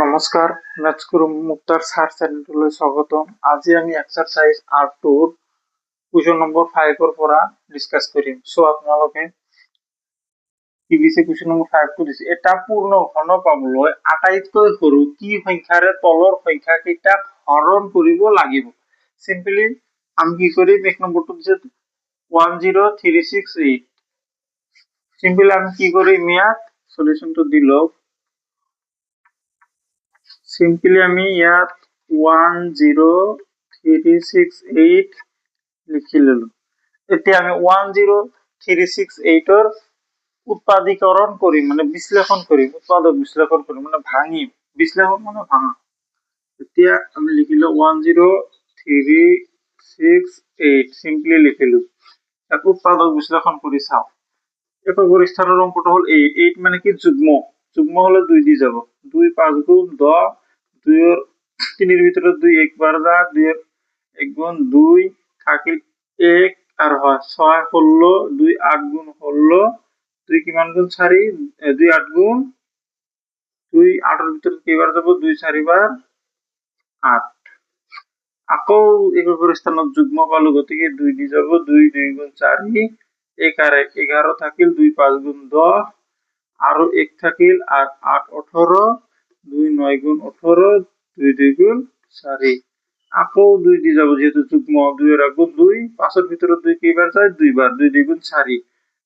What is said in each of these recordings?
নমস্কাৰ, মেথছ গুৰু মুক্তাৰ ছাৰ চেনেললৈ স্বাগতম। আজি আমি এক্সাৰসাইজ R2 কুৱেশ্যন নম্বৰ 5 পৰা ডিসকাস কৰিম। সো আপোনালোকে কি দিছে কুৱেশ্যন নম্বৰ 5 টো দিছে। এটা পূৰ্ণ ঘন পাবলৈ আটাইতকৈ সৰু কি সংখ্যাৰে তলৰ সংখ্যা কেইটাক হৰণ কৰিব লাগিব। সিম্পলি আমি কি কৰিম, এক নম্বৰটো দিছে 10368। সিম্পলি আমি কি কৰিম, ইয়াত সলিউশনটো দি লও। সিম্পলি আমি ইয়াত 10368 লিখি ললো। এতিয়া আমি 10368 ৰ উৎপাদীকৰণ কৰিম, মানে বিশ্লেষণ কৰিম, উৎপাদক বিশ্লেষণ কৰিম, মানে ভাঙিম। বিশ্লেষণ মানে ভাঙা। এতিয়া আমি লিখিলো 10368 সিম্পলি লিখিলো। এক উৎপাদক বিশ্লেষণ কৰি চাও। একক স্থানৰ অংকটো হল 8। 8 মানে কি যুগ্ম। যুগ্ম হলে 2 দি যাব। 2 5 গুণ 10, 2 এর 3 এর ভিতরে 2 একবার যা, 2 এর 1 গুণ 2 থাকিল 1 আর হয় 6 16, 2 8 গুণ 16, 2 কিমান গুণ 4, 2 8 গুণ 2 8 এর ভিতরে কেইবার যাব, 2 4 বার 8। আকৌ একক স্থানত যুগ্ম পালো, গতিকে 2 দি যাব। 2 2 গুণ 4, 1 আর 1 11 থাকিল, 2 5 গুণ 10 আৰু 1 থাকিল, আর 8 18, 2 9 গুণ 18, 2 2 গুণ 4। আকৌ 2 দি যাব, যেহেতু যুগ্ম। 2 এর গুণ 2, 5 এর ভিতরে 2 কেইবার যায়, 2 বার। 2 2 গুণ 4,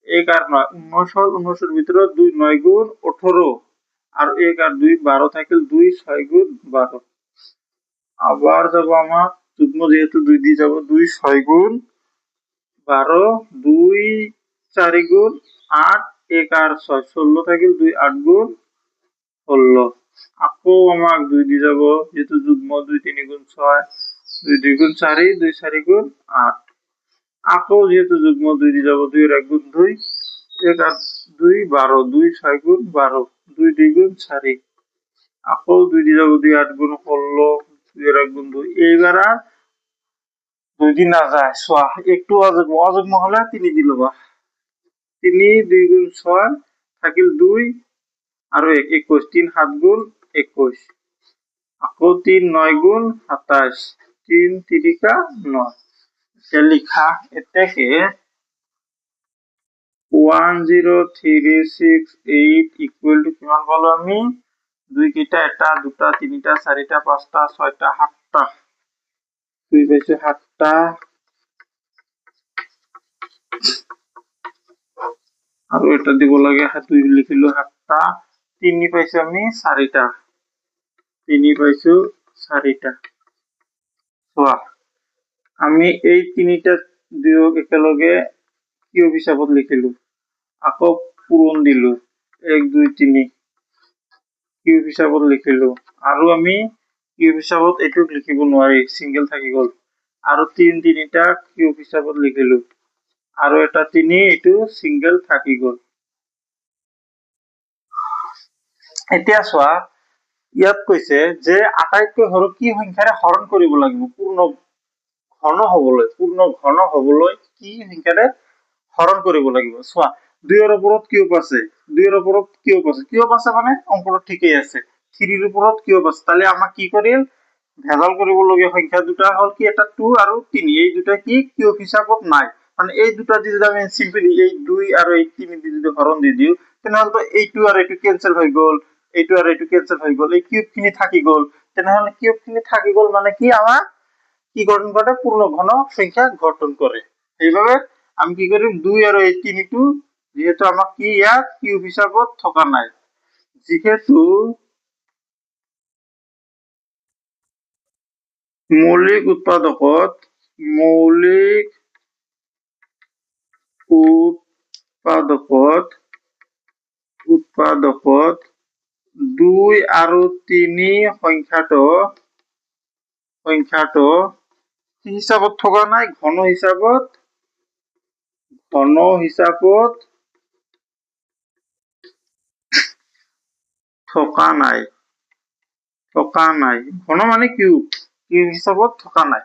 1 আর 9 19, 19 এর ভিতরে 2 9 গুণ 18, আর 1 আর 2 12 থাকিল, 2 6 গুণ 12। আবার যাব আমার যুগ্ম, যেহেতু 2 দিয়ে যাব, 2 6 গুণ 12, 2 4 গুণ 8, 1 আর 6 16 থাকিল, 2 8 গুণ 16। আকৌ আমাক 2 দি যাব, যেহেতু যুগ্ম। 2 3 গুণ 6, 2 2 গুণ 4, 2 4 গুণ 8। আকৌ যেহেতু যুগ্ম, 2 দি যাব, 2 এর 1 গুণ 2, 1 আর 2 12, 2 6 গুণ 12, 2 2 গুণ 4। আকৌ 2 দি যাব, 2 8 গুণ 16, 2 এর 1 গুণ 2। এইবার আর 2 দিন না যায়। সোয়া একটু অযুগ্ম। অযুগ্ম হলে 3 দি লবা। 3 2 গুণ 6 থাকিল 2 আর 1 21, 3 7 গুণ 21। আকৌ 3 9 গুণ 27, 3 3 9। এটা লিখা এটাকে 10368 ইকুয়াল টু কিমান পালো আমি, 2 কেইটা, এটা দুটা তিনিটা চাৰিটা পাঁচটা ছয়টা সাতটা। 2 পাইছো 7টা, আৰু এটা দিব লাগে 2 লিখিলো 7টা। 3 পাইছো আমি 4টা। 3 পাইছো 4টা। চোৱা, আমি এই তিনিটা দুয়োক একেলগে কিউব হিসাবত লিখিলো। আকৌ পূৰণ দিলো 1 2 3 কিউব হিসাবত লিখিলো। আৰু আমি কিউব হিসাবত এইটোক লিখিব নোৱাৰি, সিঙ্গেল থাকি গল। আৰু 3 3টা কিউব হিসাবত লিখিলো। আৰু এটা 3, এইটো সিঙ্গেল থাকি গল। এতিয়া চোৱা, ইয়াত কৈছে যে আটাইতকৈ সৰু কি সংখ্যাৰে হৰণ কৰিব লাগিব। পূৰ্ণ ঘন হবলৈ কি সংখ্যাৰে হৰণ কৰিব লাগিব। চোৱা, 2 এৰ ওপৰত কিউব আছে, 2 এৰ ওপৰত কিউব আছে। কিউব আছে মানে অঙ্কটো ঠিকই আছে। 3 এৰ ওপৰত কিউব আছে, তাহলে আমাক কি কৰিল, ভেজাল কৰিবলগীয়া সংখ্যা দুটা হল কি, এটা 2 আৰু 3। এই দুটা কি কিউব হিসাবত নাই। মানে এই দুটা দি যদি আমি সিম্পলি এই 2 আৰু এই 3 দি যদি হৰণ দি দিও, তেনেহলে তো এইটো আৰু এইটো ক্যান্সেল হৈ গল, এইটো আৰু এইটো ক্যান্সেল হৈ গল, এই কিউব খিনি থাকি গল। তেনেহলে কিউব খিনি থাকি গল মানে কি, আমাৰ কি গঠন করে, পূর্ণ ঘন সংখ্যা গঠন করে। এইভাবে আমি কি করি, 2 আর এই 3টো যেহেতু আমাক কি ইয়াত কিউব হিসাবত থকা নাই, যেহেতু মৌলিক উৎপাদকত 2 আৰু 3 সংখ্যাটো হিসাবত থকা নাই, ঘন হিসাবত থকা নাই। ঘন মানে কিউব হিসাবত থকা নাই।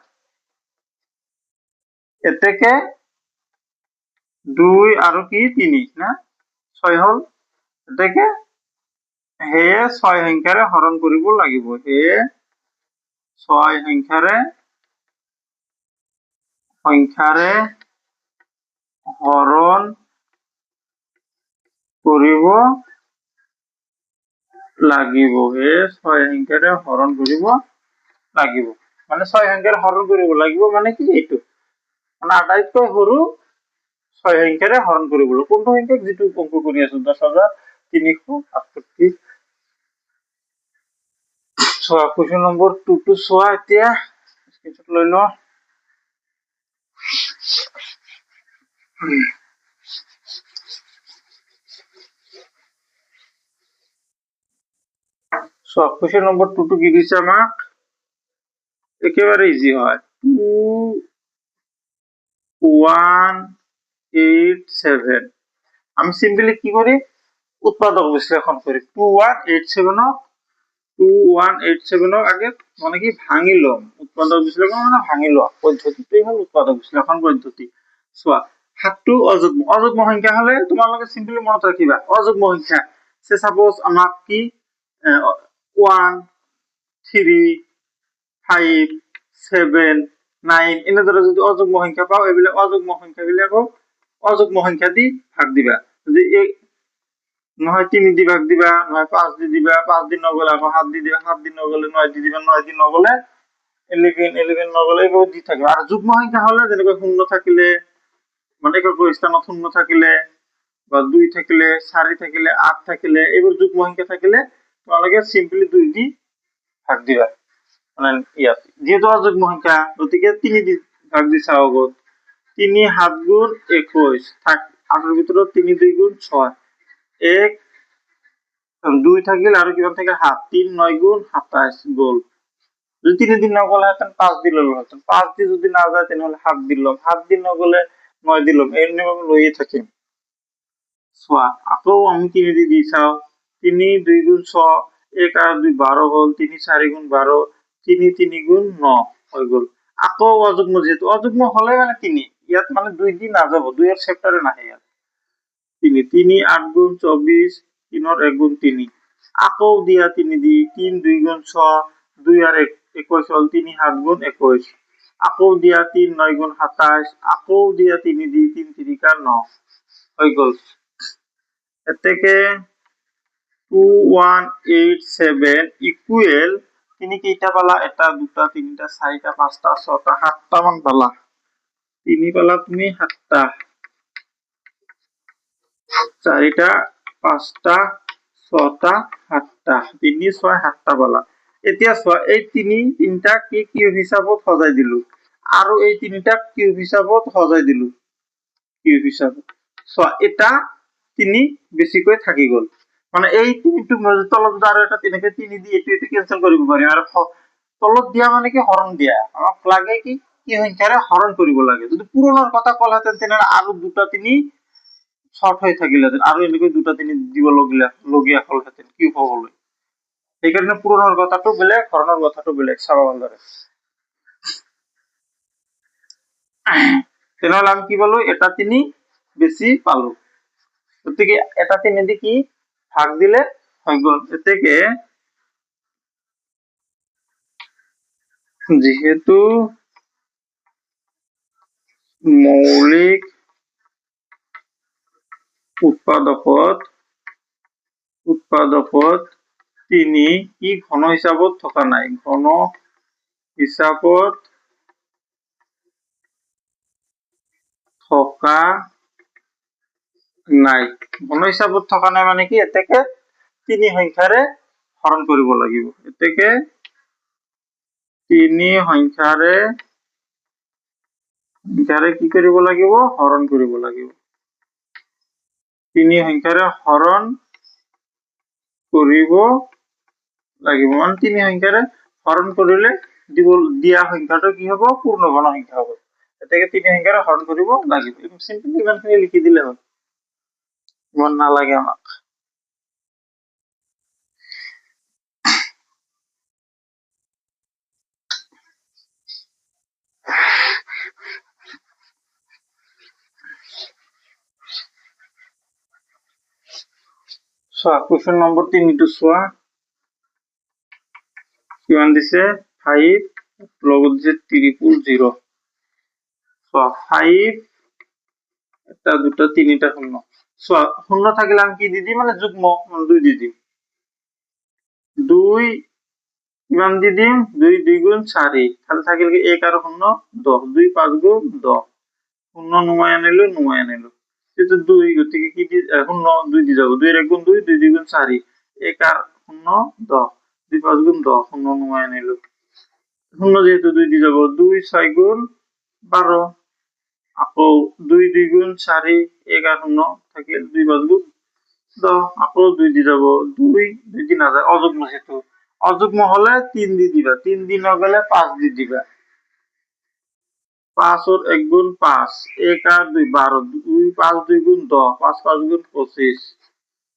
এতেকে 2 আৰু কি 3 না 6 হল। এতেকে সেয়ে 6 সংখ্যাৰে হৰণ কৰিব লাগিব। সেয়ে 6 সংখ্যাৰে হৰণ কৰিব লাগিব। সেয়ে 6 সংখ্যাৰে হৰণ কৰিব লাগিব। মানে 6 সংখ্যাৰে হৰণ কৰিব লাগিব মানে কি এইটো, মানে আটাইতকৈ সৰু 6 সংখ্যাৰে হৰণ কৰিব লাগিব। কোনটো সংখ্যাক? যিটো অংক কৰি আছো, 10,368। চোৱা কুৱেশ্যন নম্বৰ 2 টো চোৱা এতিয়া, স্ক্ৰীনশ্বট লৈ লওঁ। চোৱা কুৱেশ্যন নম্বৰ 2 টো কি দিছে আমাক, একেবাৰে ইজি হয়। 2187 আমি সিম্পলি কি করি, উৎপাদক বিশ্লেষণ করি। 2187 আগে মানে কি ভাঙি লম, উৎপাদক বিশ্লেষণ মানে ভাঙি লওয়া পদ্ধতিটাই হল উৎপাদক বিশ্লেষণ পদ্ধতি। চোৱা 7টো অযুগ্ম সংখ্যা হলে তোমালোকে সিম্পলি মনত রাখিবা অযুগ্ম সংখ্যা। সে সাপোজ আমাক কি 1 3 5 7 9 এনেদৰে যদি অযুগ্ম সংখ্যা পাও, এইবিলাক অযুগ্ম সংখ্যা বিলাকক অযুগ্ম সংখ্যা দি ভাগ দিবা। যদি নহয় 3 দি ভাগ দিবা, নহয় 5 দি দিবা, 5 দিন নগলে আকৌ 7 দি দিবা, 7 দিন নগলে 9 দি দিবা, 9 দিন নগলে 11 নগলে এইভাবে দি থাকিবা। আর যুগ্ম সংখ্যা হলে যেনেকৈ শূন্য থাকিলে, মানে একক স্থানত শূন্য থাকিলে বা 2 থাকিলে, 4 থাকিলে, 8 থাকিলে, এইবোৰ যুগ্ম সংখ্যা থাকিলে তোমালোকে সিম্পলি 2 দি ভাগ দিবা। মানে ইয়াত যেহেতু অযুগ্ম সংখ্যা গতিকে 3 দি ভাগ দি চাও আগত। 3 7 গুণ 21 থাক, 8 ভিতৰত 3 2 গুণ 6, 1 2 থাকিল আৰু কিমান থাকে 7, 3 9 গুণ 27 গল। যদি 3 দিন নগলে হেতেন 5 দি ললো হেতেন, 5 দি যদি না যায় তাহলে 7 দিলাম, 7 দিন নগলে 9 দিলাম, এইভাবে লইয়ে থাকিম। চোৱা আকৌ আমি 3 দি চাও, 3 2 গুণ 6, 1 আর 2 12 হল, 3 4 গুণ 12, 3 3 গুণ 9 হৈ গল। আকৌ অযুগ্ম, যেহেতু অযুগ্ম হলে মানে 3 ইয়াত মানে 2 দি না যাব, 2 এর সেক্টরে নাহে ইয়াত। 3 3 8 গুণ 24, 3 और 1 গুণ 3, আকৌ দিয়া 3 দি, 3 2 গুণ 6, 2 আর 1 21 হল, 3 7 গুণ 21, আকৌ দিয়া 3 9 গুণ 27, আকৌ দিয়া 3 দি, 3 3 কা 9 হৈ গল। এতেকে 2187 ইকুয়েল তিনি কেইটা পালা, এটা দুটা তিনিটা চাৰিটা পাঁচটা ছটা সাতটা মান পালা। 3 পালা তুমি 7টা, 4টা 5টা 6টা 7টা, 3 6 7টা পালা। এতিয়া চোৱা এই 3টা কি কিউব হিচাপত সজাই দিলো, আৰু এই 3টাক কিউব হিচাপত সজাই দিলো, কিউব হিচাপত। চোৱা এটা 3 বেছিকৈ থাকি গল, মানে এই 3টো তলত আৰু এটা তেনেকে 3 দি এটো ক্যান্সেল কৰিব পাৰিম। আৰু তলত দিয়া মানে কি হৰণ দিয়া, আমাক লাগে কি কি সংখ্যাৰে হৰণ কৰিব লাগে। যদি পূৰণৰ কথা কলহেতেন তেনেহলে আৰু দুটা 3 শৰ্ট হয়ে থাকিলে আৰু এনেকৈ দুটা 3 দিব লগিয়া হলহেতেন কিউব হবলৈ। সেইকাৰণে পূৰণৰ কথাটো বেলেগ, হৰণৰ কথাটো বেলেগ, চাবা ভালদৰে। তেনেহলে আমি কি পালো, এটা 3 বেছি পালো, গতিকে এটা 3 দি কি ভাগ দিলে হৈ গল। এতেকে যেহেতু মৌলিক উৎপাদকত 3 কি ঘন হিসাবত থকা নাই, ঘন হিসাবত থকা নাই। ঘন হিসাবত থকা নাই মানে কি, এতেকে 3 সংখ্যাৰে হৰণ কৰিব লাগিব। এতেকে 3 সংখ্যাৰে কি কৰিব লাগিব, হৰণ কৰিব লাগিব। 3 সংখ্যাৰে হৰণ কৰিব লাগিব, মানে 3 সংখ্যাৰে হৰণ কৰিলে দিয়া সংখ্যাটো কি হব, পূৰ্ণঘন সংখ্যা হব। এতেকে 3 সংখ্যাৰে হৰণ কৰিব লাগিব। সিম্পলি ইমানখিনি লিখি দিলে হল, ইমান নালাগে আমাক। চোৱা কুৱেশ্যন নম্বৰ 3 চোৱা কিমান দিছে 5 লগত দিছে 000 চোৱা 5 এটা দুটা তিনিটা শূন্য চোৱা শূন্য থাকিলে আমি কি দি দিম মানে যুগ্ম 2 দি দিম 2 কিমান দি দিম 2 2 গুণ 4 তাহলে থাকিল কি 1 আর 0 10 2 5 গুণ 10 শূন্য নমাই আনিলো কিন্তু 2 গতিকে কি দি 0 2 দি যাব 2 এর 1 গুণ 2 2 2 গুণ 4 1 আর 0 10 2 5 গুণ 10 শূন্য নমাই আনিলো শূন্য যেহেতু 2 দি যাব 2 6 গুণ 12 আকৌ 2 2 গুণ 4 1 আর 0 থাকিল 2 5 গুণ 10 আকৌ 2 দি যাব 2 2 দি না যায় অযুগ্ম যেহেতু অযুগ্ম হলে 3 দি দিবা 3 দি না গেলে 5 দি দিবা 5 और 1 गुण 5 1 আর 2 12 2 5 2 गुण 10 5 5 गुण 25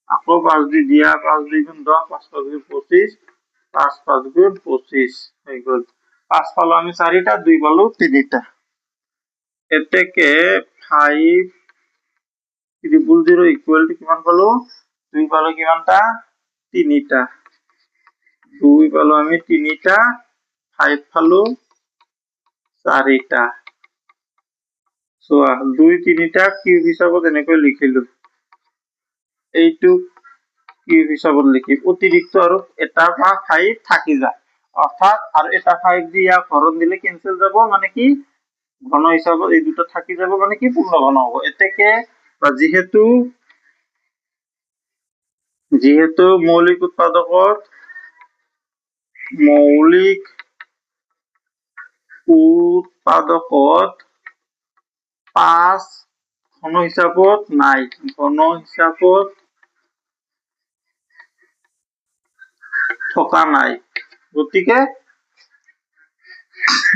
আকৌ 5 দি দিয়া 5 2 गुण 10 5 5 गुण 25 5 5 गुण 25 হয়ে গেল 5 পালো আমি 4টা 2 পালো 3টা এতেকে 5 000 ইকুয়াল টু কিমান পালো 2 পালো কিমানটা 3টা 2 পালো আমি 3টা 5 পালো 4টা চোৱা 2 3টা কিউব হিচাপত এনেকৈ লিখিলো এইটো কিউব হিচাপত লিখি অতিৰিক্ত আৰু এটা বা 5 থাকি যায় অর্থাৎ আর এটা 5 দিয়া হরণ দিলে ক্যান্সেল যাব মানে কি ঘন হিসাবত এই দুটো থাকি যাব মানে কি পূর্ণ ঘন হবে এতেকে বা যেহেতু মৌলিক উৎপাদকত 5 ঘন হিসাবত নাই ঘন হিসাবত থকা নাই গতিকে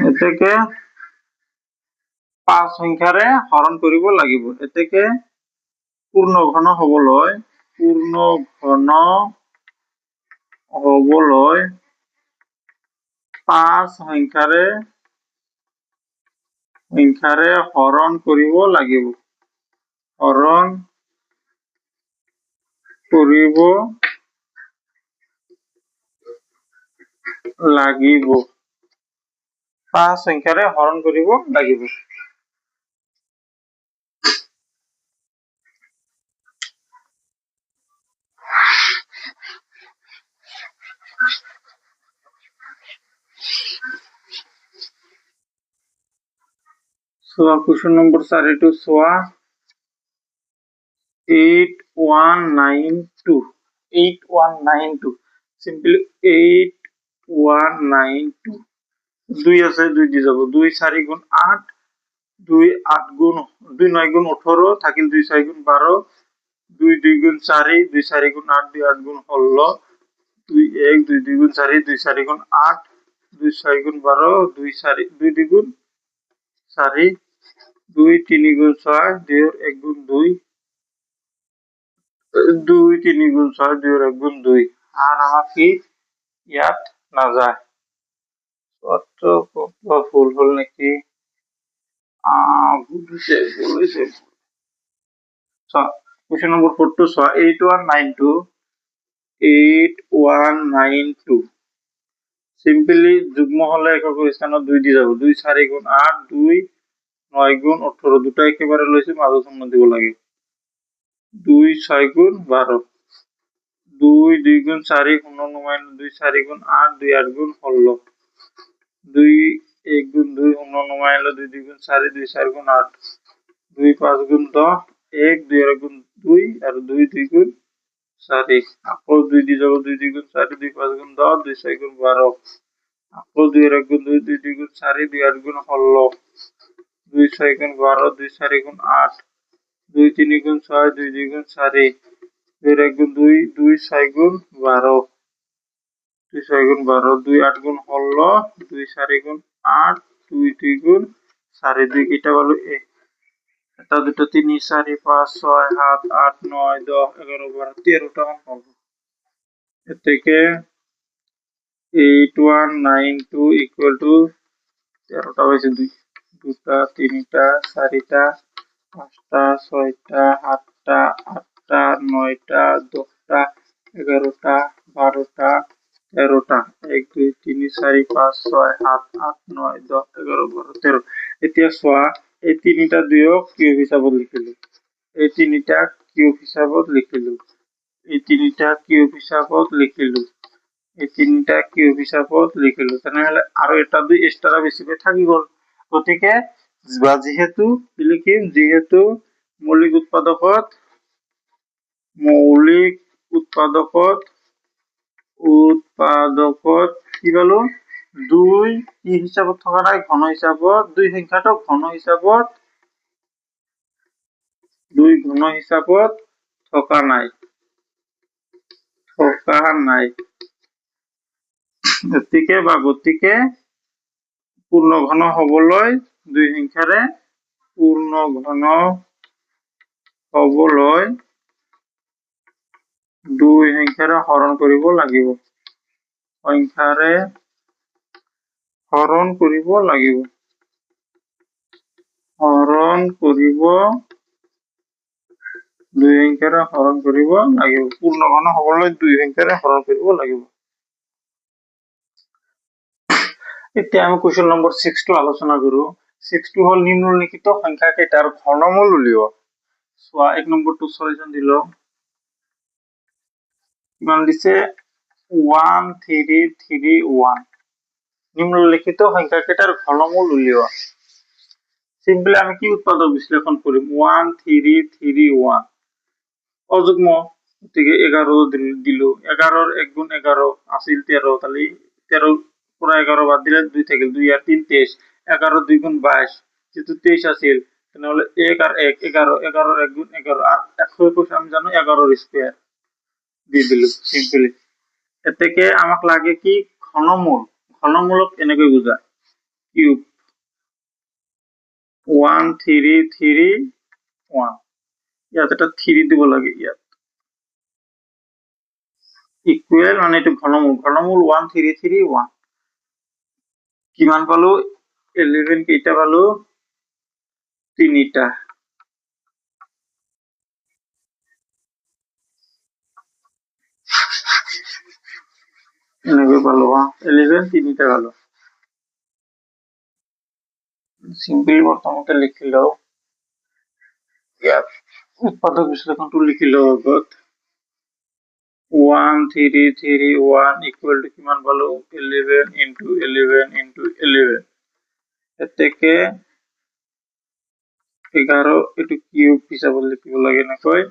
এতেকে 5 সংখ্যাৰে হৰণ কৰিব লাগিব এতেকে পূৰ্ণ ঘন হবলৈ 5 সংখ্যাৰে হৰণ কৰিব লাগিব হৰণ কৰিব লাগিব 5 সংখ্যাৰে হৰণ কৰিব লাগিব So question number 4 soa 8192 simply 8192 2 আছে 2 দি যাব 2 4 গুণ 8 2 8 গুণ 2 9 গুণ 18 থাকিল 2 6 গুণ 12 2 2 গুণ 4 2 4 গুণ 8 2 8 গুণ 16 2 1 2 2 গুণ 4 2 4 গুণ 8 2 6 গুণ 12 2 4 2 2 গুণ 4 2 3 গুণ 6 2 1 গুণ 2 2 3 গুণ 6 2 1 গুণ 2 আর আমার কি ইয়াত না যায় কত ফুল হল নাকি ভুল হয়েছে question number 4 to 8192 সিম্পলি যুগ্ম হলে একক স্থানত 2 দি যাব 2 4 গুণ 8 2 9 গুণ 18 দুটো একেবারে লইছি মাঝে শূন্য দিব লাগে 2 6 গুণ 12 2 2 গুণ 4 শূন্য নমাইন 2 4 গুণ 8 2 8 গুণ 16 2 1 গুণ 2 শূন্য নমাইন 2 2 গুণ 4 2 4 গুণ 8 2 5 গুণ 10 1 2 এর গুণ 2 আর 2 2 গুণ 4 আকৌ 2 দি যাব 2 2 গুণ 4 2 5 গুণ 10 2 6 গুণ 12 আকৌ 2 এর গুণ 2 2 2 গুণ 4 2 8 গুণ 16 2 6 গুণ 12 2 4 গুণ 8 2 3 গুণ 6 2 2 গুণ 4 2 এর গুণ 2 2 6 গুণ 12 2 6 গুণ 12 2 8 গুণ 16 2 4 গুণ 8 2 2 গুণ 4 2 কিটা বলো এটা দুটো 3 4 5 6 7 8 9 10 11 12 13টা মান পাবো এর থেকে 8192 ইকুয়াল টু 13টা হয়েছে 2 দুটা 3টা 4টা 5টা 6টা 7টা 8টা 9টা 10টা 11টা 12টা 13টা 1 2 3 4 5 6 7 8 9 10 11 12 13 এতিয়া চোৱা এই তিনিটা দুয়ক কিউব হিচাপত লিখিলো এই তিনিটা কিউব হিচাপত লিখিলো এই তিনিটা কিউব হিচাপত লিখিলো এই তিনিটা কিউব হিচাপত লিখিলো তেনেহলে আৰু এটা দুই এক্সট্ৰা বেছিকৈ থাকি গল গতিকে যেহেতু লিখিম যেহেতু মৌলিক উৎপাদকত কি পালো দুই কি হিচাপত থকা নাই ঘন হিচাপত দুই সংখ্যাটো ঘন হিচাপত থকা নাই গতিকে পূৰ্ণ ঘন হবলৈ দুই সংখ্যাৰে পূৰ্ণ ঘন হবলৈ দুই সংখ্যাৰে হৰণ কৰিব লাগিব সংখ্যাৰে হৰণ কৰিব লাগিব দুই সংখ্যাৰে হৰণ কৰিব লাগিব পূৰ্ণ ঘন হবলৈ দুই সংখ্যাৰে হৰণ কৰিব লাগিব এতিয়া আমি কোৱেশ্চন নম্বৰ 6 টো আলোচনা কৰো 6 টো হল নিম্নলিখিত সংখ্যা কেইটাৰ ঘনমূল উলিওৱা চোৱা 1 নম্বৰটো সলিউশন দিলো কিমান দিছে 1331 নিম্নলিখিত সংখ্যা কেইটাৰ ঘনমূল উলিওৱা সিম্পলি আমি কি উৎপাদক বিশ্লেষণ কৰিম 1331 অযুগ্ম গতিকে 11 দিলো 11 ৰ 1 গুণ 11 আছিল 13 তালি 13 পুরা 11 বাদ দিলে 2 থাকিল 2 আর 3 23 11 2 গুণ 22 যেহেতু 23 আছিল তাহলে 1 আর 1 11 11 র 1 গুণ 11 আর 121 আমি জানো 11 র স্কয়ার দিয়ে দিল সিম্পলি এতেকে আমাক লাগে কি ঘনমূলক এনেকৈ বুঝা কিউব 1331 ইয়াত এটা 3 দিব লাগে ইয়াত ইকুয়াল মানে এটা ঘনমূল 1331 কিমান পালো 11 কেইটা পালো তিনিটা এনেকৈ পালো 11 তিনিটা পালো সিম্পলি প্রথমতে লিখিলো ইয়াত উৎপাদক বিশ্লেষণটো লিখিলো আগত 1331 ইকুয়াল টু কিমান পালো 11 into 11 into 11 এতেকে 11 এটো কিউব হিচাপত লিখিব লাগে নকয়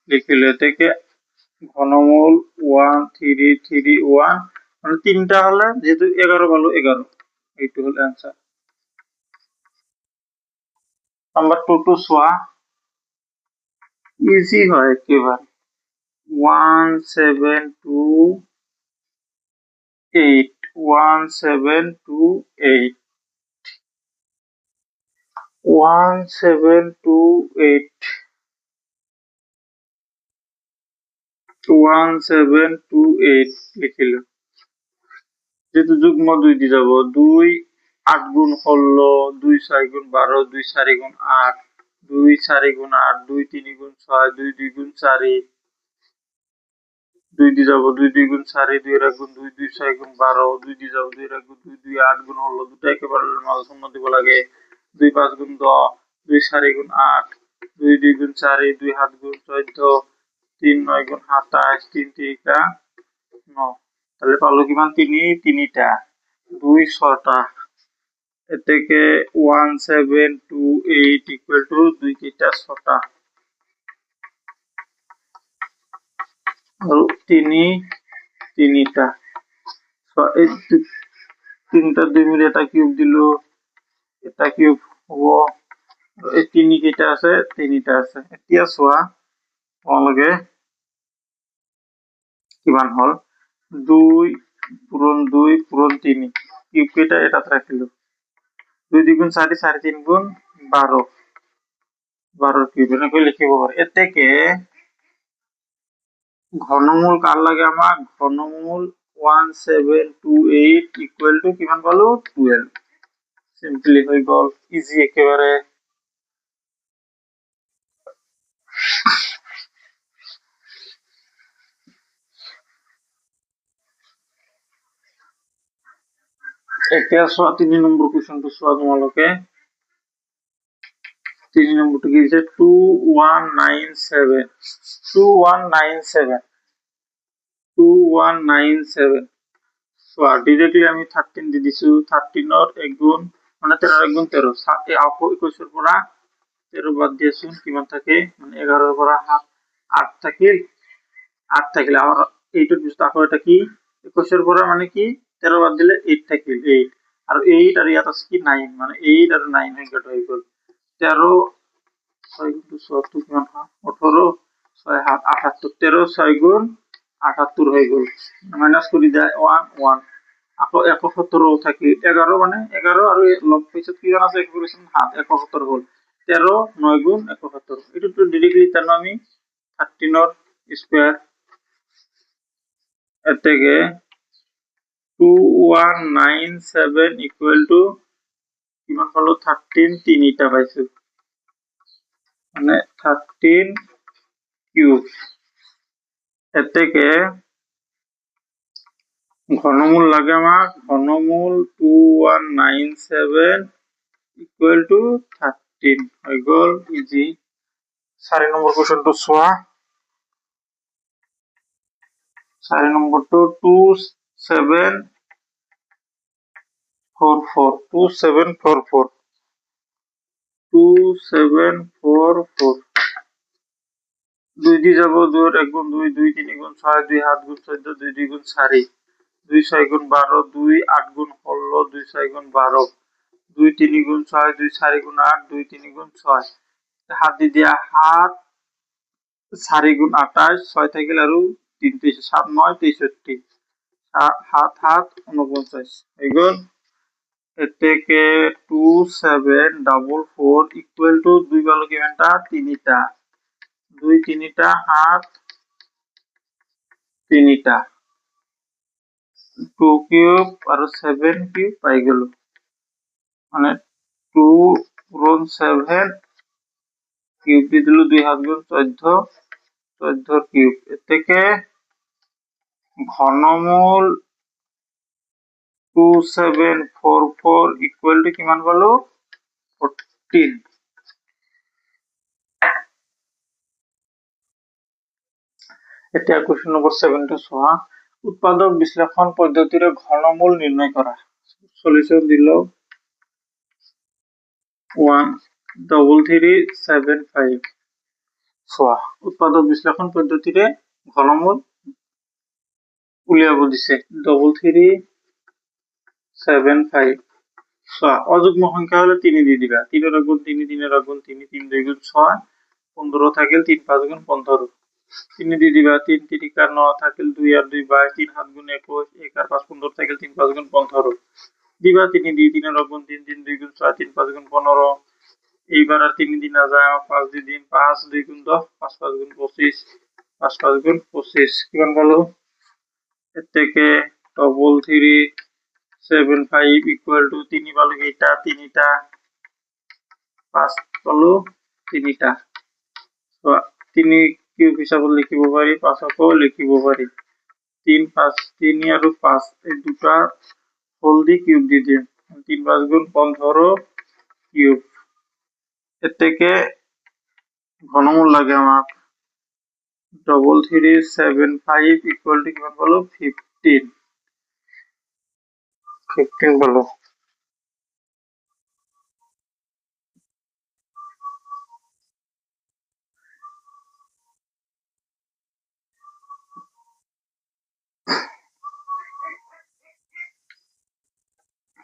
লিখিলে এতেকে ঘনমূল 1331 মানে তিনটা হলে যেহেতু 11 পালো 11 এইটো হল आंसर নাম্বার 2 টু সোয়া ইজি হয় একেবারে 1728 1728 1728 লিখিলো যেহেতু যুগ্ম 2 দিয়ে যাব 2 8 গুণ 16 2 6 গুণ 12 2 4 গুণ 8 2 4 গুণ 8 2 3 গুণ 6 2 2 গুণ 4 2 দিয়ে যাব 2 2 গুণ 4 2 এর গুণ 2 2 6 গুণ 12 2 দিয়ে যাব 2 এর গুণ 2 2 8 গুণ হলো দুটো একেবারে মাল শূন্য দিব লাগে 2 5 গুণ 10 2 4 গুণ 8 2 2 গুণ 4 2 7 গুণ 14 3 9 গুণ 27 3 3 9 তাহলে পালো কিমান তিনিটা 2 6টা এতেকে 1728 ইকুয়াল টু 2 কেটা 6টা আর তিনিটা সো এই তিনটা দুই মিলে এটা কিউব দিল এটা কিউব হবো এই তিনি কেটা আছে তিনিটা আছে এতিয়া সোয়া তোমালোকে কিমান হল 2 পূরণ 2 পূরণ 3 কিউব কেটা এটা রাখিলো 2 দ্বিগুণ 4 4 3 গুণ 12 12 কিউব এনেকৈ লিখিব পারে এতেকে ঘনমূল কার লাগে আমার ঘনমূল 1728 ইকুয়াল টু কিমান পালো 12 সিম্পলি হই গল ইজি একেবারে এতিয়া চোৱা 3 নম্বৰ কুৱেশ্যনটো চোৱা তোমালোকে 3 নম্বৰটো কি দিছে 2197 চোৱা ডিৰেক্টলি আমি 13 দি দিছো 13 ৰ 1 গুণ মানে 13 ৰ 1 গুণ 13 আকৌ 21 ৰ পৰা 13 বাদ দিয়াচোন কিমান থাকে মানে 11 ৰ পৰা 8 থাকিল আমাৰ এইটোৰ পিছত আকৌ এটা কি 21 ৰ পৰা মানে কি 13 বাদ দিলে 8 থাকিল 8 আৰু 8 আৰু ইয়াত আছে কি 9 মানে 8 আৰু 9 সংখ্যাটো হৈ গ'ল 13 6 গুণ 7 কিমান হয় 18 6 7 78 13 6 গুণ 78 হৈ গ'ল মাইনাস কৰি যায় 1 1 আকৌ 71 থাকিল 11 মানে 11 আৰু লগ পিছত কিমান আছে একুৰেশ্যন 7 71 হ'ল 13 9 গুণ 71 এটোতো ডাইৰেক্টলি জানো আমি 13 ৰ স্কয়ার এতেকে 2197 ইকুয়াল টু কিমান হলো 13 তিনিটা পাইছো মানে 13 কিউব এতেকে ঘনমূল লাগে আমার ঘনমূল 2197 ইকুয়াল টু 13 হয়ে গেল ইজি 4 নম্বর কোশ্চেনটো চোৱা 4 নম্বরটো 2744 2 দি যাব 2 1 গুণ 2 2 3 গুণ 6 2 7 গুণ 14 2 2 গুণ 4 2 6 গুণ 12 2 8 গুণ 16 2 6 গুণ 12 2 3 গুণ 6 2 4 গুণ 8 2 3 গুণ 6 হাত দি দিয়া 7 4 গুণ 28 6 থাকিল আৰু 3 7 9 63 7 7 49 হৈ গ'ল এতেকে 2744 ইকুয়াল টু 2 পালো কিমানটা 3টা 2 3টা 7 3টা 2 কিউব আর 7 কিউব পাই গেল মানে 2 গুণ 7 কিউব দি দিল 2 হাত গুণ 14 14 কিউব এতেকে ঘনমূল 2744 ইকুয়াল টু কিমান পালো 14 এতিয়া কোশ্চেন নম্বৰ 7 টো চোৱা উৎপাদক বিশ্লেষণ পদ্ধতিৰে ঘনমূল নিৰ্ণয় কৰা সলিউশন দিল 13375 চোৱা উৎপাদক বিশ্লেষণ পদ্ধতিৰে ঘনমূল উলিয়াব দিছে 3375 চোৱা অযুগ্ম সংখ্যা হলে 3 দি দিবা 3 ৰ গুণ 3 3 ৰ গুণ 3 3 2 গুণ 6 15 থাকিল 3 5 গুণ 15 3 দি দিবা 3 3 কা 9 থাকিল 2 আর 2 22 3 7 গুণ 21 1 আর 5 15 থাকিল 3 5 গুণ 15 দিবা 3 দি 3 ৰ গুণ 3 3 2 গুণ 6 3 5 গুণ 15 এইবার আর 3 দিন না যায় 5 দি দিন 5 2 গুণ 10 5 5 গুণ 25 5 5 গুণ 25 কিমান পালো এতেকে 3375 ইকুয়াল টু 3 পালো এইটা 3টা 5 পালো 3টা তো 3 কিউব হিসাবে লিখিব পারি 5 ক লিখিব পারি 3 5 3 আর 5 এই দুটা হোল দি কিউব দি দিন 3 5 গুণ 15 কিউব এতেকে ঘনমূল লাগে আমার 3375 ইকুয়াল টু কিমান পালো 15 পালো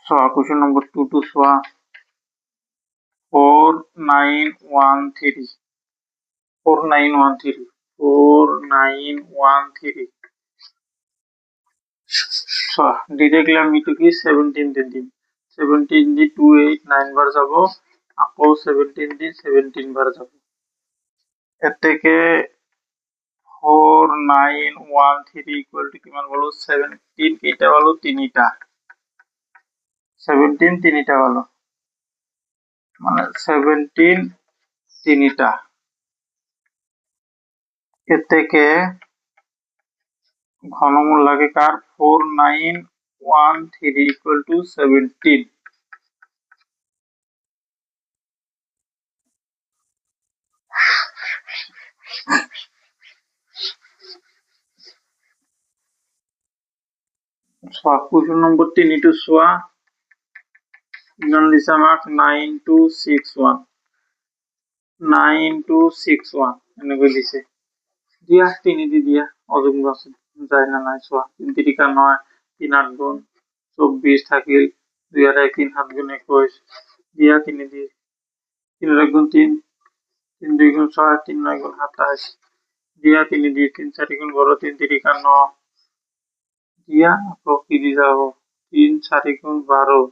So, question number 2 to SWA 4913 4913 4913 So, directly আমি তো কি 17 দিন 17 দি 289 বার যাব আকৌ 17 দি 17 বার যাব এতেকে 4913 ইকুয়াল টু কিমান বলো 17 কেইটা বলো 3টা 17 3টা বলো মানে 17 3টা এতেকে ঘনমূল লাগে কার 4913 13 equal to 17. So question number 3 into SWA. This mark 9261. 9261. এনেকৈ দিছে দিয়া 3 দি দিয়া অযুগ্ম আছে যায় না নাই SWA 3 3 9 3 8 গুণ 24 থাকিল 2 আর 1 3 7 গুণ 21 দিয়া 3 দি 3 1 গুণ 3 3 2 গুণ 6 3 9 গুণ 27 দিয়া 3 দি 3 4 গুণ 12 3 3 9 দিয়া তো কি দি যাব 3 4 গুণ 12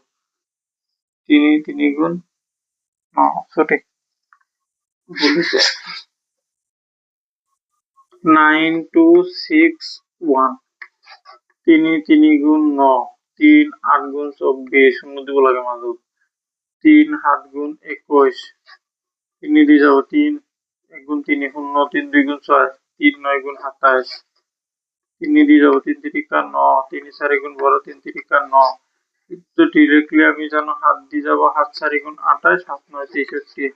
3 3 গুণ 9 সঠিক বলিছে 9261 3 3 গুণ 9 3 8 গুণ 24 শূন্য দিব লাগে মাজত 3 7 গুণ 21 3 দি যাব 3 1 গুণ 3 0 3 2 গুণ 6 3 9 গুণ 27 3 দি যাব 3 3 9 3 4 গুণ 12 3 3 9 তো ডিরেক্টলি আমি জানো 7 দি যাব 7 4 গুণ 28 7 9 63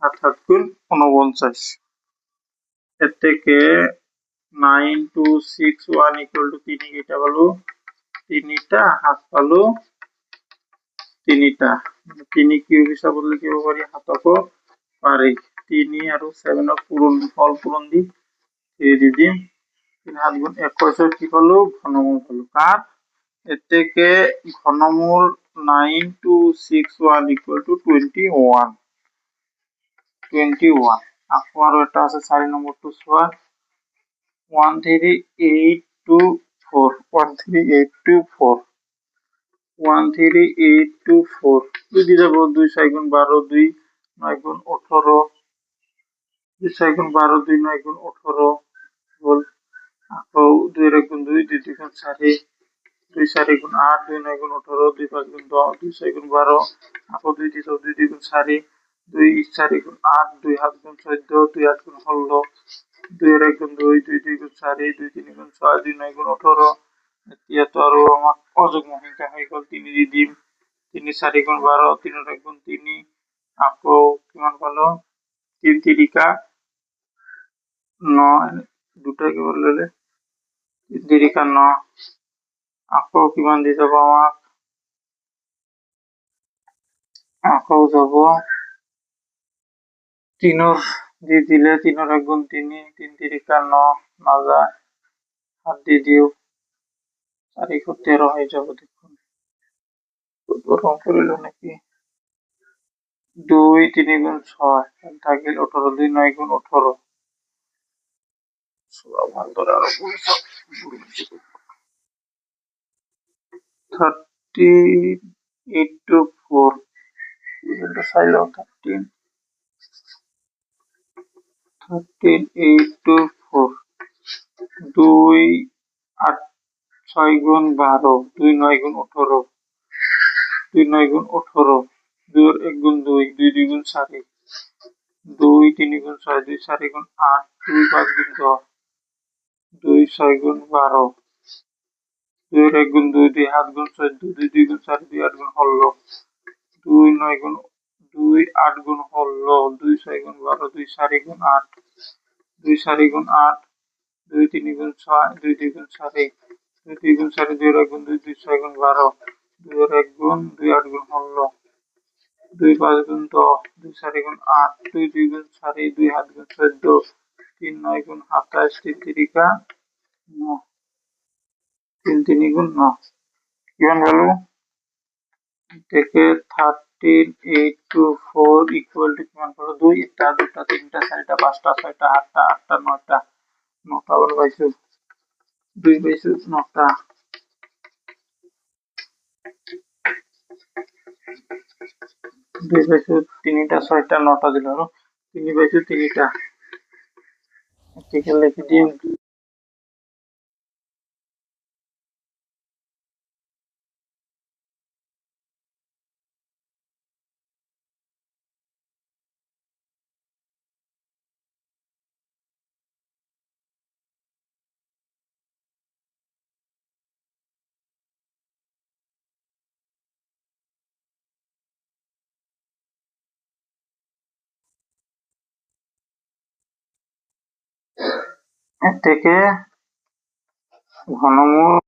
7 7 গুণ 49 এর থেকে 9261 equal to 3 এটা হলো 3টা হাত পালো 3টা 3 কিউব হিসাব বললে কি পারি হাতক পারি 3 আর 7 পূরণ ফল পূরণ দি এই দিদি 3 হাত গুণ 21 কি হলো ঘনমূল হলো কার এর থেকে ঘনমূল 9261 equal to 21 আর এটা আছে 4 নম্বর টু সোয়া 13824 13824 13824 দুই দিয়ে যাব 2 6 গুণ 12 2 9 গুণ 18 2 6 গুণ 12 2 9 গুণ 18 বল আপো 2 এর গুণ 2 2 2 গুণ 4 2 4 গুণ 8 2 9 গুণ 18 2 5 গুণ 10 2 6 গুণ 12 আপো 2 দিয়ে 2 2 গুণ 4 2 4 গুণ 8 2 7 গুণ 14 2 8 গুণ 16 2 এর গুণ 2 2 2 গুণ 4 2 3 গুণ 6 2 9 গুণ 18 এতিয়া তো আর আমার অযুগ্ম সংখ্যা হয়ে গেল 3 দিয়ে দিম 3 4 গুণ 12 3 এর গুণ 3 আপো কিমান পালো 3 3 9 দুটো কি বললে 3 3 9 আপো কিমান দি যাব আমার আপো যাব 3 দি দিলে 3 এর গুণ 3 3 3 9 না যায় হাত দিয়ে দিও 4 13 হয়ে যাবে দেখুন প্রথম করিল নাকি 2 3 গুণ 6 থাকিল 18 2 9 গুণ 18 ভালো করে আরো 38 to 4 এটা চাইল 13 8 to 4 2 8 6 গুণ 12 2 9 গুণ 18 2 9 গুণ 18 2 1 গুণ 2 2 2 গুণ 4 2 3 গুণ 6 2 4 গুণ 8 2 5 গুণ 10 2 6 গুণ 12 2 1 গুণ 2 2 7 গুণ 14 2 2 গুণ 4 2 8 গুণ 16 2 9 গুণ 2 8 গুণ 16 2 6 গুণ 12 2 4 গুণ 8 2 4 গুণ 8 2 3 গুণ 6 2 2 গুণ 4 2 2 গুণ 4 2 1 গুণ 2 2 6 গুণ 12 2 1 গুণ 2 8 গুণ 16 2 5 গুণ 10 2 4 গুণ 8 2 2 গুণ 4 2 7 গুণ 14 3 9 গুণ 27 3 3 9 3 3 গুণ 9 কিমান হলো থেকে 13824 ইকুয়াল টু কিমান হলো 2 একটা দুটা তিনটা চারটা পাঁচটা ছয়টা আটটা আটটা নয়টা নটা বল পাইছো 2 পাইছো নটা 2 পাইছো তিনটা ছয়টা নটা দিল আর 3 পাইছো তিনটা ঠিক লিখে দিন এর থেকে ঘনমূল